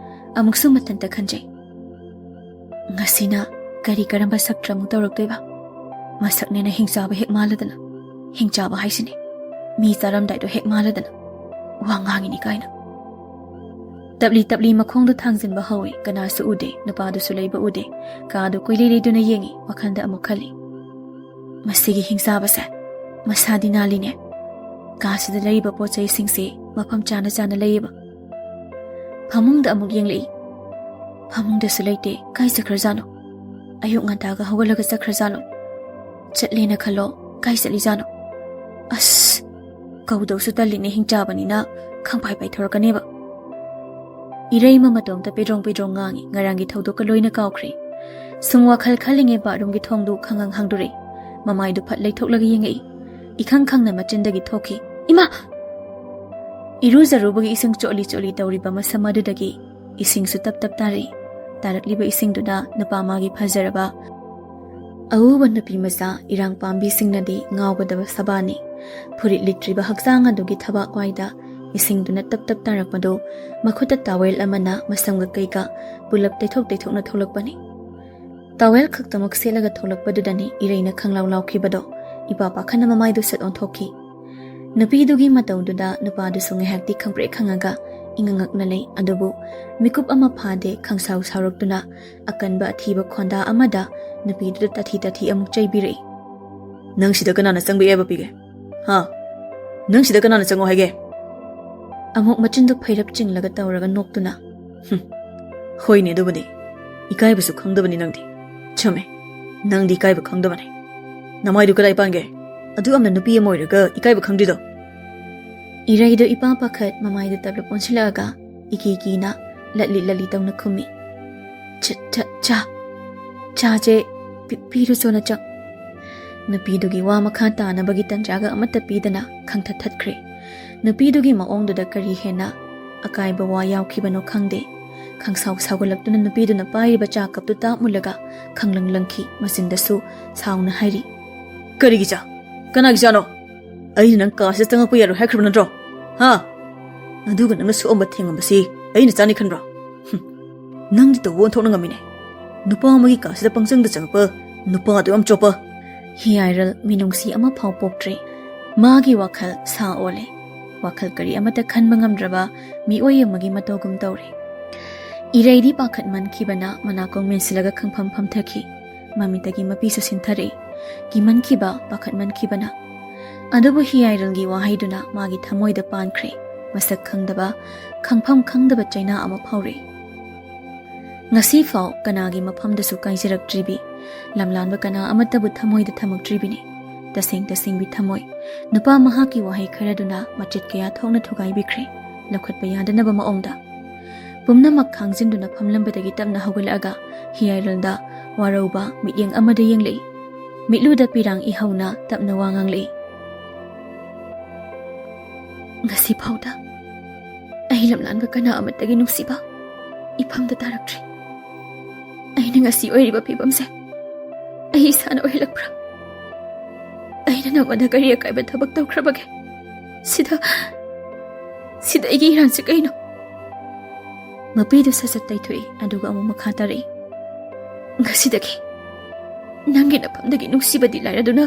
[SPEAKER 2] ꯑꯃꯨꯛꯁꯨ ꯃꯊꯟꯇ ꯈꯟꯖꯩ ꯉꯁꯤꯅ ꯀꯔꯝꯕ ꯁꯛꯇ꯭ꯔꯃꯨꯛ ꯇꯧꯔꯛꯇꯣꯏꯕ ꯃꯁꯛꯅꯦꯅ ꯍꯤꯡꯆꯥꯕ ꯍꯦꯛ ꯃꯥꯜꯂꯗꯅ ꯍꯤꯡꯆꯥꯕ ꯍꯥꯏꯁꯤꯅꯦ ꯃꯤ ꯆꯥꯔꯝꯗꯥꯏꯗꯣ ꯍꯦꯛ ꯃꯥꯜꯂꯗꯅ ꯋꯥ ꯉꯥꯡꯉꯤꯅꯤ ꯀꯥꯏꯅ ꯇꯞꯂꯤ ꯃꯈꯣꯡꯗꯨ ꯊꯥꯡꯖꯤꯟꯕ ꯍꯧꯏ ꯀꯅꯥꯁꯨ ꯎꯗꯦ ꯅꯨꯄꯥꯗꯨꯁꯨ ꯂꯩꯕ ꯎꯗꯦ ꯀꯥꯗꯨ ꯀꯨꯏꯂꯩꯗꯨꯅ ꯌꯦꯡꯉꯤ ꯋꯥꯈꯜꯗ ꯑꯃꯨꯛ ꯈꯜꯂꯤ ꯃꯁꯤꯒꯤ ꯍꯤꯡꯆꯥꯕꯁꯦ ꯃꯁꯥꯗꯤ ꯅꯥꯜꯂꯤꯅꯦ ꯀꯥꯁꯤꯗ ꯂꯩꯔꯤꯕ ꯄꯣꯠ ꯆꯩꯁꯤꯡꯁꯦ ꯃꯐꯝ ꯆꯥꯅ ꯂꯩꯌꯦꯕ ꯐꯃꯨꯡꯗ ꯑꯃꯨꯛ ꯌꯦꯡꯂꯛꯏ ꯐꯃꯨꯡꯗꯁꯨ ꯂꯩꯇꯦ ꯀꯥꯏ ꯆꯠꯈ꯭ꯔꯖꯥꯠꯅꯣ ꯑꯌꯨꯛ ꯉꯟꯇꯥꯒ ꯍꯧꯒꯠꯂꯒ ꯆꯠꯈ꯭ꯔꯖꯥꯠꯂꯣ ꯆꯠꯂꯦꯅ ꯈꯜꯂꯣ ꯀꯥꯏ ꯆꯠꯂꯤꯖꯥꯠꯅꯣ ꯑꯁ ꯀꯧꯗꯧꯁꯨ ꯇꯜꯂꯤꯅꯦ ꯍꯤꯡꯆꯥꯕꯅꯤꯅ ꯈꯪꯄꯥꯏ ꯄꯥꯏꯊꯣꯔꯛꯀꯅꯦꯕ ꯏꯔꯩꯃ ꯃꯇꯣꯝꯇ ꯄꯦꯗ꯭ꯔꯣꯡ ꯉꯥꯡꯉꯤ ꯉꯔꯥꯡꯒꯤ ꯊꯧꯗꯣꯛꯀ ꯂꯣꯏꯅ ꯀꯥꯎꯈ꯭ꯔꯦ ꯁꯨꯝ ꯋꯥꯈꯜ ꯈꯜꯂꯤꯉꯩ ꯕꯥꯠꯔꯨꯝꯒꯤ ꯊꯣꯡꯗꯨ ꯈꯪꯉꯪ ꯍꯥꯡꯗꯣꯔꯛꯏ ꯃꯃꯥꯏꯗꯨ ꯐꯠ ꯂꯩꯊꯣꯛꯂꯒ ꯌꯦꯡꯉꯛꯏ ꯏꯈꯪ ꯈꯪꯅ ꯃꯆꯤꯟꯗꯒꯤ ꯊꯣꯛꯈꯤ ꯏꯃꯥ ꯏꯔꯨꯖꯔꯨꯕꯒꯤ ꯏꯁꯤꯡ ꯆꯣꯠꯂꯤ ꯇꯧꯔꯤꯕ ꯃꯁꯝ ꯑꯗꯨꯗꯒꯤ ꯏꯁꯤꯡꯁꯨ ꯇꯞ ꯇꯥꯔꯛꯏ ꯇꯥꯔꯛꯂꯤꯕ ꯏꯁꯤꯡꯗꯨꯅ ꯅꯨꯄꯥ ꯃꯥꯒꯤ ꯐꯖꯔꯕ ꯑꯎꯕ ꯅꯨꯄꯤ ꯃꯆꯥ ꯏꯔꯥꯡ ꯄꯥꯝꯕꯤꯁꯤꯡꯅꯗꯤ ꯉꯥꯎꯒꯗꯕ ꯁꯕꯥꯅꯤ ꯐꯨꯔꯤꯠ ꯂꯤꯠꯇ꯭ꯔꯤꯕ ꯍꯛꯆꯥꯡ ꯑꯗꯨꯒꯤ ꯊꯕꯥꯛꯋꯥꯏꯗ ꯏꯁꯤꯡꯗꯨꯅ ꯇꯞ ꯇꯥꯔꯛꯄꯗꯨ ꯃꯈꯨꯠꯇ ꯇꯥꯋꯦꯜ ꯑꯃꯅ ꯃꯁꯝꯒ ꯀꯩꯒ ꯄꯨꯂꯞ ꯇꯩꯊꯣꯛꯅ ꯊꯣꯛꯂꯛꯄꯅꯤ ꯇꯥꯋꯦꯜ ꯈꯛꯇꯃꯛ ꯁꯦꯠꯂꯒ ꯊꯣꯛꯂꯛꯄꯗꯨꯗꯅꯤ ꯏꯔꯩꯅ ꯈꯪꯂꯥꯎ ꯂꯥꯎꯈꯤꯕꯗꯣ ꯏꯄꯥ ꯄꯥꯈꯠꯅ ꯃꯃꯥꯏꯗꯨ ꯁꯠ ꯑꯣꯟꯊꯣꯛꯈꯤ ꯅꯨꯄꯤꯗꯨꯒꯤ ꯃꯇꯧꯗꯨꯗ ꯅꯨꯄꯥꯗꯨꯁꯨ ꯉꯥꯏꯍꯥꯛꯇꯤ ꯈꯪꯄ꯭ꯔꯦꯛ ꯈꯪꯉꯒ ꯏꯉꯉꯛꯅ ꯂꯩ ꯑꯗꯨꯕꯨ ꯃꯤꯀꯨꯞ ꯑꯃ ꯐꯥꯗꯦ ꯈꯪꯁꯥꯎ ꯁꯥꯎꯔꯛꯇꯨꯅ ꯑꯀꯟꯕ ꯑꯊꯤꯕ ꯈꯣꯟꯗꯥ ꯑꯃꯗ ꯅꯨꯄꯤꯗꯨꯗ ꯇꯊꯤ ꯑꯃꯨꯛ ꯆꯩꯕꯤꯔꯛꯏ
[SPEAKER 1] ꯅꯪ ꯁꯤꯗ ꯀꯅꯥꯅ ꯆꯪꯕ ꯌꯥꯕ ꯄꯤꯒꯦ ꯍꯥ ꯅꯪ ꯁꯤꯗ ꯀꯅꯥꯅ ꯆꯪꯉꯣ ꯍꯥꯏꯒꯦ
[SPEAKER 2] ꯑꯃꯨꯛ ꯃꯆꯤꯟꯗꯨ ꯐꯩꯔꯞ ꯆꯤꯡꯂꯒ ꯇꯧꯔꯒ ꯅꯣꯛꯇꯨꯅ
[SPEAKER 1] ꯍꯣꯏꯅꯦ ꯑꯗꯨꯕꯨꯗꯤ ꯏꯀꯥꯏꯕꯁꯨ ꯈꯪꯗꯕꯅꯤ ꯅꯪꯗꯤ ꯆꯨꯝꯃꯦ ꯅꯪꯗꯤ ꯏꯀꯥꯏꯕ ꯈꯪꯗꯕꯅꯤ ꯅꯃꯥꯏꯗꯨ ꯀꯗꯥꯏ ꯄꯥꯟꯒꯦ ꯑꯗꯨ ꯌꯥꯝꯅ ꯅꯨꯄꯤ ꯑꯃ ꯑꯣꯏꯔꯒ ꯏꯀꯥꯏꯕ ꯈꯪꯗ꯭ꯔꯤꯗꯣ
[SPEAKER 2] ꯏꯔꯩꯗꯨ ꯏꯄꯥ ꯄꯥꯈꯠ ꯃꯃꯥꯏꯗꯨ ꯇꯞꯂꯞ ꯑꯣꯟꯁꯤꯜꯂꯛꯑꯒ ꯏꯀꯤꯅ ꯂꯠꯂꯤ ꯇꯧꯅ ꯈꯨꯝꯃꯤ ꯆꯥꯁꯦ ꯄꯤꯔꯨꯆꯣꯅ ꯆꯪ ꯅꯨꯄꯤꯗꯨꯒꯤ ꯋꯥ ꯃꯈꯥ ꯇꯥꯅꯕꯒꯤ ꯇꯟꯖꯥꯒ ꯑꯃꯠꯇ ꯄꯤꯗꯅ ꯈꯪꯊꯠꯈ꯭ꯔꯦ ꯅꯨꯄꯤꯗꯨꯒꯤ ꯃꯑꯣꯡꯗꯨꯗ ꯀꯔꯤ ꯍꯦꯟꯅ ꯑꯀꯥꯏꯕ ꯋꯥ ꯌꯥꯎꯈꯤꯕꯅꯣ ꯈꯪꯗꯦ ꯈꯪꯁꯥꯎ ꯁꯥꯎꯒꯠꯂꯛꯇꯨꯅ ꯅꯨꯄꯤꯗꯨꯅ ꯄꯥꯏꯔꯤꯕ ꯆꯥ ꯀꯞꯇꯨ ꯇꯥꯞ ꯃꯨꯜꯂꯒ ꯈꯪꯂꯪꯂꯪꯈꯤ ꯃꯆꯤꯟꯗꯁꯨ ꯁꯥꯎꯅ ꯍꯥꯏꯔꯤ
[SPEAKER 1] ꯀꯔꯤꯒꯤ ꯆꯥ ꯀꯅꯥꯒꯤ ꯆꯥꯅꯣ ꯑꯩꯅ ꯅꯪ ꯀꯥꯁꯤꯗ ꯆꯪꯉꯛꯄ ꯌꯥꯔꯣꯏ ꯍꯥꯏꯈ꯭ꯔꯕ ꯅꯠꯇ꯭ꯔꯣ ꯍꯥ ꯑꯗꯨꯒ ꯅꯪꯅ ꯁꯣꯛꯑꯝꯕ ꯊꯦꯡꯉꯝꯕꯁꯤ ꯑꯩꯅ ꯆꯥꯅꯤ ꯈꯟꯕ꯭ꯔꯣ ꯅꯪꯗꯤ ꯇꯧꯕ ꯑꯣꯟꯊꯣꯛꯅ ꯉꯝꯃꯤꯅꯦ ꯅꯨꯄꯥ ꯑꯃꯒꯤ ꯀꯥꯁꯤꯗ ꯄꯪꯆꯪꯗ ꯆꯪꯉꯛꯄ ꯅꯨꯄꯥꯗꯨ ꯌꯥꯝ ꯆꯣꯞꯄ
[SPEAKER 2] ꯍꯤꯌꯥꯏꯔꯜ ꯃꯤꯅꯨꯡꯁꯤ ꯑꯃ ꯐꯥꯎ ꯄꯣꯛꯇ꯭ꯔꯦ ꯃꯥꯒꯤ ꯋꯥꯈꯜ ꯁꯥ ꯑꯣꯜꯂꯦ ꯋꯥꯈꯜ ꯀꯔꯤ ꯑꯃꯠꯇ ꯈꯟꯕ ꯉꯝꯗ꯭ꯔꯕ ꯃꯤꯑꯣꯏ ꯑꯃꯒꯤ ꯃꯇꯧꯒꯨꯝ ꯇꯧꯔꯦ ꯏꯔꯩꯗꯤ ꯄꯥꯈꯠꯃꯟꯈꯤꯕꯅ ꯃꯅꯥꯀꯣꯡ ꯃꯦꯟꯁꯤꯜꯂꯒ ꯈꯪꯐꯝ ꯐꯝꯊꯈꯤ ꯃꯃꯤꯠꯇꯒꯤ ꯃꯄꯤꯁꯨ ꯁꯤꯟꯊꯔꯛꯏ ꯀꯤꯃꯟꯈꯤꯕ ꯄꯥꯈꯠꯃꯟꯈꯤꯕꯅ ꯑꯗꯨꯕꯨ ꯍꯤꯌꯥꯏꯔꯜꯒꯤ ꯋꯥꯍꯩꯗꯨꯅ ꯃꯥꯒꯤ ꯊꯃꯣꯏꯗ ꯄꯥꯟꯈ꯭ꯔꯦ ꯃꯁꯛ ꯈꯪꯗꯕ ꯈꯪꯐꯝ ꯈꯪꯗꯕ ꯆꯩꯅꯥ ꯑꯃ ꯐꯥꯎꯔꯛꯏ ꯉꯁꯤꯐꯥꯎ ꯀꯅꯥꯒꯤ ꯃꯐꯝꯗꯁꯨ ꯀꯥꯏꯖꯔꯛꯇ꯭ꯔꯤꯕꯤ ꯂꯝꯂꯥꯟꯕ ꯀꯅꯥ ꯑꯃꯠꯇꯕꯨ ꯊꯃꯣꯏꯗ ꯊꯝꯃꯛꯇ꯭ꯔꯤꯕꯤꯅꯤ ꯇꯁꯦꯡꯕꯤ ꯊꯃꯣꯏ ꯅꯨꯄꯥ ꯃꯍꯥꯛꯀꯤ ꯋꯥꯍꯩ ꯈꯔꯗꯨꯅ ꯃꯆꯦꯠ ꯀꯌꯥ ꯊꯣꯛꯅ ꯊꯨꯒꯥꯏꯕꯤꯈ꯭ꯔꯦ ꯂꯧꯈꯠꯄ ꯌꯥꯗꯅꯕ ꯃꯑꯣꯡꯗ ꯄꯨꯝꯅꯃꯛ ꯈꯥꯡꯖꯤꯟꯗꯨꯅ ꯐꯝꯂꯝꯕꯗꯒꯤ ꯇꯞꯅ ꯍꯧꯒꯠꯂꯛꯑꯒ ꯍꯤꯌꯥꯏꯔꯜꯗ ꯋꯥꯔꯧꯕ ꯃꯤꯠꯌꯦꯡ ꯑꯃꯗ ꯌꯦꯡꯂꯛꯏ ಮಿಟ್ಲುದ ಪಿರಾಂಗ್ ಇಹೌನ ತಪ್ನ ವಾಂಗಾಂಗ್ಲಿ ngasi phauda ai lamlan ka kana amatagi nungsiba iphamda tarakthri ai na ngasi oiriba phibamse ai sana oilakpra ꯑꯩꯅ ꯅꯉꯣꯟꯗ ꯀꯔꯤ ꯑꯀꯥꯏꯕ ꯊꯕꯛ ꯇꯧꯈ꯭ꯔꯕꯒꯦ? ꯁꯤꯗ ꯑꯩꯒꯤ ꯏꯔꯥꯟꯁꯤ ꯀꯩꯅꯣ? ꯃꯄꯤꯗꯨ ꯁꯠ-ꯁꯠ ꯇꯩꯊꯣꯛꯏ ꯑꯗꯨꯒ ꯑꯃꯨꯛ ꯃꯈꯥ ꯇꯥꯔꯛꯏ꯫ ꯉꯁꯤꯗꯒꯤ ꯅꯪꯒꯤ ꯅꯐꯝꯗꯒꯤ ꯅꯨꯡꯁꯤꯕꯗꯤ ꯂꯥꯏꯔꯗꯨꯅ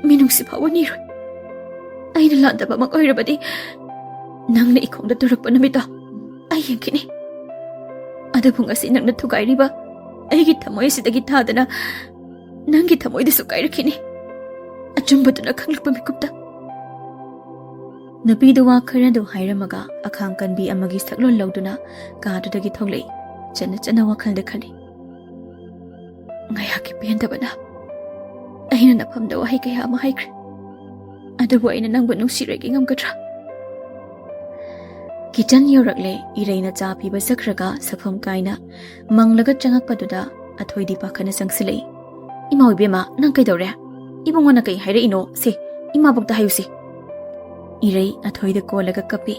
[SPEAKER 2] ꯃꯤꯅꯨꯡꯁꯤ ꯐꯥꯎꯕ ꯅꯤꯔꯣꯏ꯫ ꯑꯩꯅ ꯂꯥꯟꯗꯕꯃꯛ ꯑꯣꯏꯔꯕꯗꯤ ꯅꯪꯅ ꯏꯈꯣꯡꯗ ꯇꯨꯔꯛꯄ ꯅꯨꯃꯤꯠꯇꯣ ꯑꯩ ꯌꯦꯡꯈꯤꯅꯤ꯫ ꯑꯗꯨꯕꯨ ꯉꯁꯤ ꯅꯪꯅ ꯊꯨꯒꯥꯏꯔꯤꯕ ꯑꯩꯒꯤ ꯊꯃꯣꯏ ꯑꯁꯤꯗꯒꯤ ꯊꯥꯗꯅ ꯅꯪꯒꯤ ꯊꯃꯣꯏꯗꯁꯨ ꯀꯥꯏꯔꯛꯈꯤꯅꯤ, ꯑꯆꯨꯝꯕꯗꯨꯅ ꯈꯪꯂꯛꯄ ꯃꯤꯀꯨꯞꯇ꯫ ꯅꯨꯄꯤꯗꯨ ꯋꯥ ꯈꯔꯗꯨ ꯍꯥꯏꯔꯝꯃꯒ ꯑꯈꯥꯡ ꯀꯟꯕꯤ ꯑꯃꯒꯤ ꯁꯛꯂꯣꯟ ꯂꯧꯗꯨꯅ ꯀꯥꯗꯨꯗꯒꯤ ꯊꯣꯛꯂꯛꯏ꯫ ꯆꯟꯅ ꯋꯥꯈꯜꯗ ꯈꯜꯂꯤ, ꯉꯥꯏꯍꯥꯛꯀꯤ ꯄꯦꯟꯗꯕꯅ ꯑꯩꯅ ꯅꯐꯝꯗ ꯋꯥꯍꯩ ꯀꯌꯥ ꯑꯃ ꯍꯥꯏꯈ꯭ꯔꯦ, ꯑꯗꯨꯕꯨ ꯑꯩꯅ ꯅꯪꯕꯨ ꯅꯨꯡꯁꯤꯔꯒꯦ ꯉꯝꯒꯗ꯭ꯔꯥ? ꯀꯤꯆꯟ ꯌꯧꯔꯛꯂꯦ꯫ ꯏꯔꯩꯅ ꯆꯥ ꯄꯤꯕ ꯆꯠꯈ꯭ꯔꯒ ꯁꯛꯐꯝ ꯀꯥꯏꯅ ꯃꯪꯂꯒ ꯆꯪꯉꯛꯄꯗꯨꯗ ꯑꯊꯣꯏꯗꯤ ꯄꯥꯈꯠꯅ ꯆꯪꯁꯤꯜꯂꯛꯏ꯫ ꯏꯃꯥ ꯏꯕꯦꯝꯃ, ꯅꯪ ꯀꯩꯗꯧꯔꯦ? ꯏꯕꯨꯡꯉꯣꯅ ꯀꯩ ꯍꯥꯏꯔꯛꯏꯅꯣ? ꯁꯤ ꯏꯃꯥꯕꯣꯛꯇ ꯍꯥꯏꯌꯨꯁꯤ꯫ ꯏꯔꯩ ꯑꯊꯣꯏꯗ ꯀꯣꯜꯂꯒ ꯀꯞꯄꯤ꯫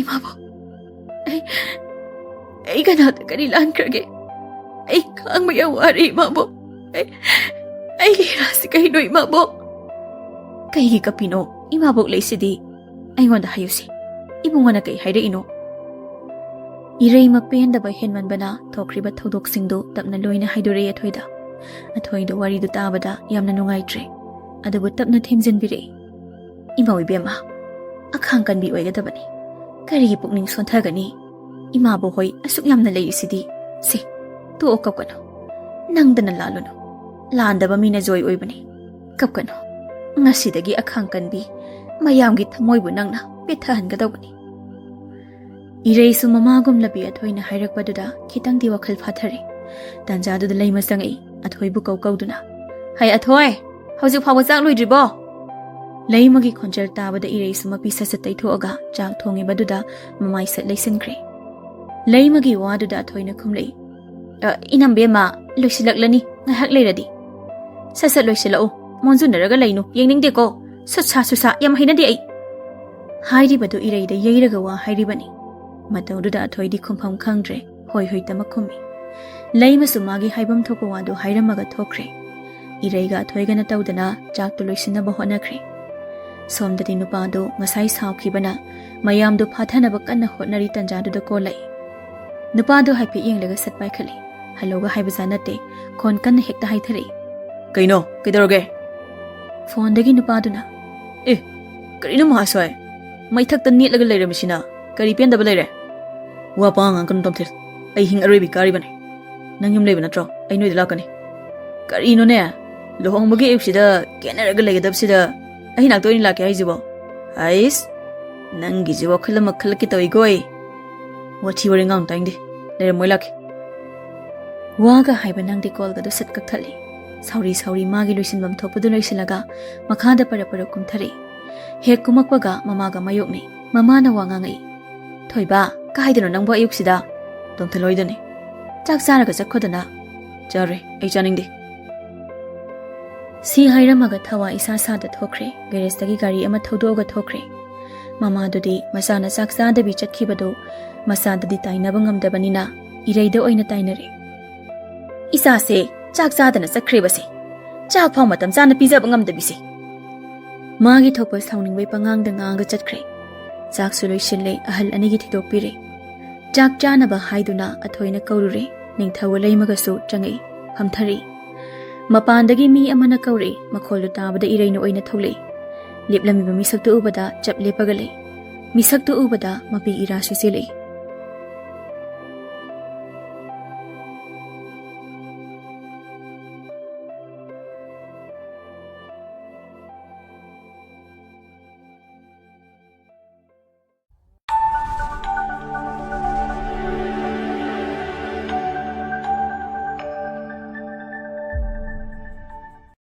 [SPEAKER 2] ꯏꯃꯥꯕꯣꯛ, ꯑꯩ ꯀꯅꯥꯗ ꯀꯔꯤ ꯂꯥꯟꯈ꯭ꯔꯒꯦ? ꯑꯩ ꯈꯥꯡꯕ ꯌꯥꯝ ꯋꯥꯔꯦ ꯏꯃꯥꯕꯣꯛ꯫ ꯑꯩꯒꯤ ꯏꯔꯥꯟꯁꯤ ꯀꯩꯅꯣ ꯏꯃꯥꯕꯣꯛ? ꯀꯩꯒꯤ ꯀꯞꯄꯤꯅꯣ? ꯏꯃꯥꯕꯣꯛ ꯂꯩꯁꯤꯗꯤ, ꯑꯩꯉꯣꯟꯗ ꯍꯥꯏꯌꯨꯁꯤ, ꯏꯕꯨꯡꯉꯣꯅ ꯀꯩ ꯍꯥꯏꯔꯛꯏꯅꯣ? ꯏꯔꯩ ꯃꯄꯦꯟꯗꯕ ꯍꯦꯟꯃꯟꯕꯅ ꯊꯣꯛꯈ꯭ꯔꯤꯕ ꯊꯧꯗꯣꯛꯁꯤꯡꯗꯨ ꯇꯞꯅ ꯂꯣꯏꯅ ꯍꯥꯏꯗꯣꯔꯛꯏ ꯑꯊꯣꯏꯗ꯫ ꯑꯊꯣꯏꯗ ꯋꯥꯔꯤꯗꯨ ꯇꯥꯕꯗ ꯌꯥꯝꯅ ꯅꯨꯡꯉꯥꯏꯇ꯭ꯔꯦ, ꯑꯗꯨꯕꯨ ꯇꯞꯅ ꯊꯦꯝꯖꯤꯟꯕꯤꯔꯛꯏ꯫ ꯏꯃꯥ ꯏꯕꯦꯝꯃ, ꯑꯈꯥꯡ ꯀꯟꯕꯤ ꯑꯣꯏꯒꯗꯕꯅꯤ, ꯀꯔꯤꯒꯤ ꯄꯨꯛꯅꯤꯡ ꯁꯣꯟꯊꯒꯅꯤ? ꯏꯃꯥꯕꯣꯛ ꯍꯣꯏ ꯑꯁꯨꯛ ꯌꯥꯝꯅ ꯂꯩꯔꯤꯁꯤꯗꯤ꯫ ꯁꯤ ꯇꯣꯛꯑꯣ, ꯀꯞꯀꯅꯨ, ꯅꯪꯗꯅ ꯂꯥꯜꯂꯨꯅꯨ, ꯂꯥꯟꯗꯕ ꯃꯤꯅ ꯖꯣꯏ ꯑꯣꯏꯕꯅꯤ꯫ ꯀꯞꯀꯅꯨ, ꯉꯁꯤꯗꯒꯤ ꯑꯈꯥꯡ ꯀꯟꯕꯤ ꯃꯌꯥꯝꯒꯤ ꯊꯃꯣꯏꯕꯨ ꯅꯪꯅ ꯄꯦꯠꯊꯍꯟꯒꯗꯧꯕꯅꯤ꯫ ꯏꯔꯩꯁꯨ ꯃꯃꯥꯒꯨꯝꯂꯕꯤ ꯑꯊꯣꯏꯅ ꯍꯥꯏꯔꯛꯄꯗꯨꯗ ꯈꯤꯇꯪꯗꯤ ꯋꯥꯈꯜ ꯐꯥꯊꯔꯦ꯫ ꯇꯥꯟꯖꯥꯗꯨꯗ ꯂꯩꯃ ꯆꯪꯉꯛꯏ, ꯑꯊꯣꯏꯕꯨ ꯀꯧꯗꯨꯅ, ꯍꯩ ꯑꯊꯣꯏ, ꯍꯧꯖꯤꯛ ꯐꯥꯎꯕ ꯆꯥꯛ ꯂꯣꯏꯗ꯭ꯔꯤꯕꯣ? ꯂꯩꯃꯒꯤ ꯈꯣꯟꯖꯦꯜ ꯇꯥꯕꯗ ꯏꯔꯩꯁꯨ ꯃꯄꯤ ꯁꯠ-ꯁꯠ ꯇꯩꯊꯣꯛꯑꯒ ꯆꯥꯛ ꯊꯣꯡꯉꯤꯕꯗꯨꯗ ꯃꯃꯥꯏ ꯁꯠ ꯂꯩꯁꯤꯟꯈ꯭ꯔꯦ꯫ ꯂꯩꯃꯒꯤ ꯋꯥꯗꯨꯗ ꯑꯊꯣꯏꯅ ꯈꯨꯝꯂꯛꯏ, ꯏꯅꯝꯕꯦꯝꯃ, ꯂꯣꯏꯁꯤꯜꯂꯛꯂꯅꯤ ꯉꯥꯏꯍꯥꯛ ꯂꯩꯔꯗꯤ꯫ ꯁꯠ-ꯁꯠ ꯂꯣꯏꯁꯤꯜꯂꯛꯎ, ꯃꯣꯟꯖꯨꯅꯔꯒ ꯂꯩꯅꯨ, ꯌꯦꯡꯅꯤꯡꯗꯦꯀꯣ, ꯁꯨꯠꯁꯥ ꯌꯥꯝ ꯍꯩꯅꯗꯦ ꯑꯩ꯫ ꯍꯥꯏꯔꯤꯕꯗꯨ ꯏꯔꯩꯗ ꯌꯩꯔꯒ ꯋꯥ ꯍꯥꯏꯔꯤꯕꯅꯤ꯫ ꯃꯇꯧꯗꯨꯗ ꯑꯊꯣꯏꯗꯤ ꯈꯨꯝꯐꯝ ꯈꯪꯗ꯭ꯔꯦ, ꯍꯣꯏ ꯍꯣꯏꯇꯃꯛ ꯈꯨꯝꯃꯤ꯫ ꯂꯩꯃꯁꯨ ꯃꯥꯒꯤ ꯍꯥꯏꯐꯝ ꯊꯣꯛꯄ ꯋꯥꯗꯨ ꯍꯥꯏꯔꯝꯃꯒ ꯊꯣꯛꯈ꯭ꯔꯦ꯫ ꯏꯔꯩꯒ ꯑꯊꯣꯏꯒꯅ ꯇꯧꯗꯅ ꯆꯥꯛꯇꯨ ꯂꯣꯏꯁꯤꯟꯅꯕ ꯍꯣꯠꯅꯈ꯭ꯔꯦ꯫ ꯁꯣꯝꯗꯗꯤ ꯅꯨꯄꯥꯗꯨ ꯉꯁꯥꯏ ꯁꯥꯎꯈꯤꯕꯅ ꯃꯌꯥꯝꯗꯨ ꯐꯥꯊꯅꯕ ꯀꯟꯅ ꯍꯣꯠꯅꯔꯤ ꯇꯥꯟꯖꯥꯗꯨꯗ ꯀꯣꯜꯂꯛꯏ꯫ ꯅꯨꯄꯥꯗꯨ ꯍꯥꯏꯐꯦꯠ ꯌꯦꯡꯂꯒ ꯁꯠ ꯄꯥꯏꯈꯠꯂꯤ꯫ ꯍꯜꯂꯣꯒ ꯍꯥꯏꯕꯖꯥ ꯅꯠꯇꯦ, ꯈꯣꯟ ꯀꯟꯅ ꯍꯦꯛꯇ ꯍꯥꯏꯊꯔꯛꯏ꯫ ꯀꯩꯅꯣ, ꯀꯩꯗꯧꯔꯒꯦ? ꯐꯣꯟꯗꯒꯤ ꯅꯨꯄꯥꯗꯨꯅ, ꯀꯔꯤꯅꯣ ꯃꯍꯥꯁꯣꯏ, ꯃꯩꯊꯛꯇ ꯅꯦꯠꯂꯒ ꯂꯩꯔꯝꯃꯤꯁꯤꯅ? ꯀꯔꯤ ꯄꯦꯟꯗꯕ ꯂꯩꯔꯦ? ꯋꯥ ꯄꯥꯉꯥꯡ ꯉꯥꯡꯀꯅꯨ ꯇꯣꯝꯊꯤꯜ, ꯑꯩ ꯍꯤꯡ ꯑꯔꯣꯏꯕꯤ ꯀꯥꯔꯤꯕꯅꯤ꯫ ꯅꯪ ꯌꯨꯝ ꯂꯩꯕ ꯅꯠꯇ꯭ꯔꯣ? ꯑꯩ ꯅꯣꯏꯗ ꯂꯥꯛꯀꯅꯤ꯫ ꯀꯔꯤꯅꯣꯅꯦ, ꯂꯨꯍꯣꯡꯕꯒꯤ ꯑꯌꯨꯛꯁꯤꯗ ꯀꯦꯅꯔꯒ ꯂꯩꯒꯗꯕꯁꯤꯗ ꯑꯩ ꯅꯥꯛꯇ ꯑꯣꯏꯅ ꯂꯥꯛꯀꯦ ꯍꯥꯏꯁꯤꯕꯣ? ꯍꯩꯁ, ꯅꯪꯒꯤꯁꯤ ꯋꯥꯈꯜ ꯑꯃ ꯈꯜꯂꯛꯀꯦ ꯇꯧꯏꯀꯣ ꯑꯩ꯫ ꯋꯥꯊꯤ ꯋꯥꯔꯦꯡ ꯉꯥꯡꯅꯨ ꯇꯥꯏꯡꯗꯦ, ꯂꯩꯔꯝꯃꯣꯏ ꯂꯥꯛꯀꯦ꯫ ꯋꯥꯒ ꯍꯥꯏꯕ ꯅꯪꯗꯤ ꯀꯣꯜꯒꯗꯨ ꯁꯠ ꯀꯛꯊꯠꯂꯤ꯫ ꯁꯥꯎꯔꯤ ꯃꯥꯒꯤ ꯂꯣꯏꯁꯤꯟꯐꯝ ꯊꯣꯛꯄꯗꯨ ꯂꯣꯏꯁꯤꯜꯂꯒ ꯃꯈꯥꯗ ꯄꯔꯞ ꯀꯨꯝꯊꯔꯛꯏ꯫ ꯍꯦꯛ ꯀꯨꯝꯃꯛꯄꯒ ꯃꯃꯥꯒ ꯃꯥꯌꯣꯛꯅꯩ꯫ ꯃꯃꯥꯅ ꯋꯥ ꯉꯥꯡꯉꯛꯏ, ꯊꯣꯏꯕ, ꯀꯥꯏꯗꯅꯣ ꯅꯪꯕꯨ ꯑꯌꯨꯛꯁꯤꯗ? ꯇꯣꯝꯊꯤꯜꯍꯣꯏꯗꯅꯤ꯫ ꯆꯥꯛ ꯆꯥꯔꯒ ꯆꯠꯈꯣꯗꯅ꯫ ꯆꯥꯔꯣꯏ, ꯑꯩ ꯆꯥꯅꯤꯡꯗꯦ꯫ ꯁꯤ ꯍꯥꯏꯔꯝꯃꯒ ꯊꯋꯥ ꯏꯁꯥ ꯁꯥꯗ ꯊꯣꯛꯈ꯭ꯔꯦ꯫ ꯒꯦꯔꯦꯖꯇꯒꯤ ꯒꯥꯔꯤ ꯑꯃ ꯊꯧꯗꯣꯛꯑꯒ ꯊꯣꯛꯈ꯭ꯔꯦ꯫ ꯃꯃꯥꯗꯨꯗꯤ ꯃꯆꯥꯅ ꯆꯥꯛ ꯆꯥꯗꯕꯤ ꯆꯠꯈꯤꯕꯗꯨ ꯃꯆꯥꯗꯗꯤ ꯇꯥꯏꯅꯕ ꯉꯝꯗꯕꯅꯤꯅ ꯏꯔꯩꯗ ꯑꯣꯏꯅ ꯇꯥꯏꯅꯔꯦ꯫ ꯏꯆꯥꯁꯦ ꯆꯥꯛ ꯆꯥꯗꯅ ꯆꯠꯈ꯭ꯔꯦꯕꯁꯦ, ꯆꯥꯛ ꯐꯥꯎ ꯃꯇꯝ ꯆꯥꯅ ꯄꯤꯖꯕ ꯉꯝꯗꯕꯤꯁꯦ꯫ ꯃꯥꯒꯤ ꯊꯣꯛꯄ ꯁꯥꯎꯅꯤꯡꯕꯩ ꯄꯉꯥꯡꯗ ꯉꯥꯡꯉꯒ ꯆꯠꯈ꯭ꯔꯦ꯫ ꯆꯥꯛꯁꯨ ꯂꯣꯏꯁꯤꯜꯂꯦ, ꯑꯍꯜ ꯑꯅꯤꯒꯤ ꯊꯤꯗꯣꯛꯄꯤꯔꯦ꯫ ꯆꯥꯛ ꯆꯥꯅꯕ ꯍꯥꯏꯗꯨꯅ ꯑꯊꯣꯏꯅ ꯀꯧꯔꯨꯔꯦ꯫ ꯅꯤꯡꯊꯧꯒ ꯂꯩꯃꯒꯁꯨ ꯆꯪꯉꯛꯏ, ꯐꯝꯊꯔꯛꯏ꯫ ꯃꯄꯥꯟꯗꯒꯤ ꯃꯤ ꯑꯃꯅ ꯀꯧꯔꯛꯏ꯫ ꯃꯈꯣꯜꯗꯨ ꯇꯥꯕꯗ ꯏꯔꯩꯅ ꯑꯣꯏꯅ ꯊꯣꯛꯂꯛꯏ꯫ ꯂꯦꯞꯂꯝꯃꯤꯕ ꯃꯤꯁꯛꯇꯨ ꯎꯕꯗ ꯆꯞ ꯂꯦꯞꯄꯒ ꯂꯩ꯫ ꯃꯤꯁꯛꯇꯨ ꯎꯕꯗ ꯃꯄꯤ ꯏꯔꯥꯁꯨ ꯆꯦꯜꯂꯛꯏ꯫